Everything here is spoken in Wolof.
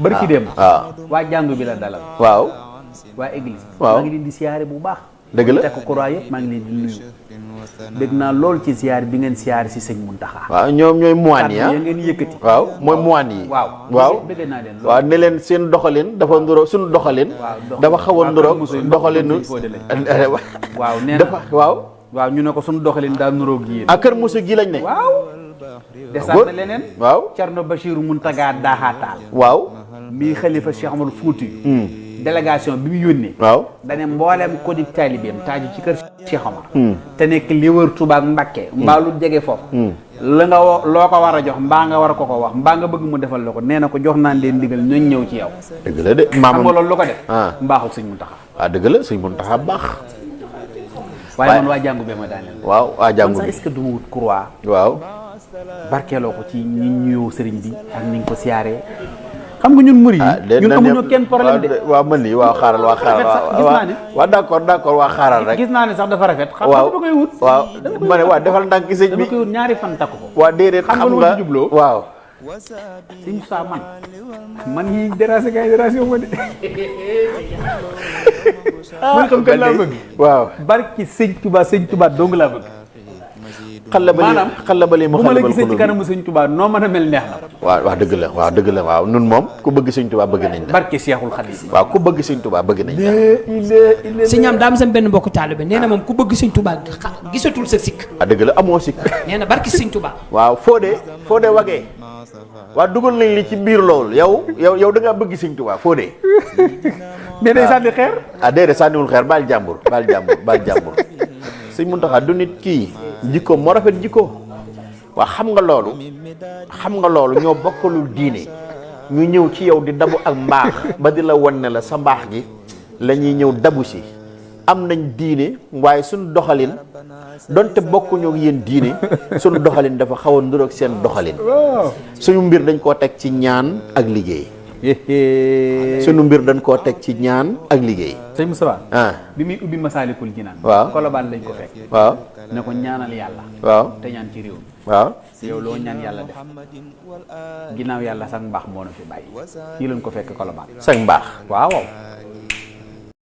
barki dem waaw waa jàngu bi la dalal waaw waa église waaw maa ngi leen di siyaare bu baax dëgg la tekk croix yëpp maa ngi leen di nuyu dégg naa lool ci siyaare bi ngeen siyaare si sëñ Muntaxa waaw ñoom ñooy moine yi ya ngeen yëkkati waaw mooy moine yi waaw bëgg naa leen waaw ne leen seen doxalin dafa nduroog suñu doxalin dafa xaw a nduroog doxalinu waaw nee dafa na waaw ñu ne ko suñu doxalin daa nuroog yéen ak kër Moussa gi lañ ne waaw desaat na leneen waaw Cerno Bachiru Muntaga Daaxaataal waaw mii xalifa Cheikh Amadou Fouti délégation bi mu yónnee waaw dane mboolem ko di taalibeem taaju ci kër Cheikh Omar te nekk li wër Touba ak Mbacké mbaa lu jege foofu la nga loo ko war a jox mbaa nga war a ko wax mbaa nga bëgg mu defal la ko nee na ko jox naan leen ndigal ñooñ ñëw ci yow dëgg la de xam nga loolu lu ko def mbaaxul sëñ Muntaxa waaw dëgg la sëñ Muntaxa baax waaye man waa jàngu bee ma daaneel waaw waa jàngu sax est-ce que du ma wut croix waaw barkeeloo ko ci ñi ñëw sëriñ bi ak ni nga ko siyaaree xam nga ñun murid yi ñun amuñu kenn problème de waaw man nii waaw xaaral waa xaaral waaw d'accord waa xaaral rek gis naa ne sax dafa rafet xam nga dama koy wut waaw ma ne waaw defal ndànk sëñ bi dama koy wut ñaari fan takk ko waaw déedéet xam nga jubloo waaw sëñ Moussa man yi dérangé kay dérangé ma de man xam kan laa bëgg waaw barki sëñ Touba dong laa bëgg xala bali bu ma la gisee ci kanamu sëñ Touba noo mën a mel neex na waaw wax dëgg la waaw nun moom ku bëgg sëñ Touba bëgg nañ la barke Cheikhul Khadim waaw ku bëgg sëñ Touba bëgg nañ la sëñ am daam sam benn mbokk taalibe nee na moom ku bëgg sëñ Touba gisatul sa sikk dëgg la amoo sikk nee na barki sëñ Touba waaw foo dee wagee waaw dugal nañ li ci biir loolu yow da ngaa bëgg sëñ Touba foo dee mais day sànni xeer déedéet sànniwul xeer baal jàmbur sëñ Muntaxa du nit kii jikko moo rafet jikko waa xam nga loolu ñoo bokkalul diine ñu ñëw ci yow di dabu ak mbaax ba di la won ne la sa mbaax gi la ñuy ñëw dabu si am nañ diine waaye suñu doxalin donte bokkuñu ak yéen diine suñu doxalin dafa xaw a nduroog seen doxalin suñu mbir dañ koo teg ci ñaan ak liggéey sunu mbir dañ koo teg ci ñaan ak liggéey sëñ Moussa bi muy ubbi Masaalikul Jinaan waaw Kolobaan lañ ko fekk waaw ne ko ñaanal yàlla waaw te ñaan ci réew mi waaw yow loo ñaan yàlla def ginnaaw yàlla sax mbaax moo na fi bàyyi fii lañ ko fekk Kolobaan sax mbaax waaw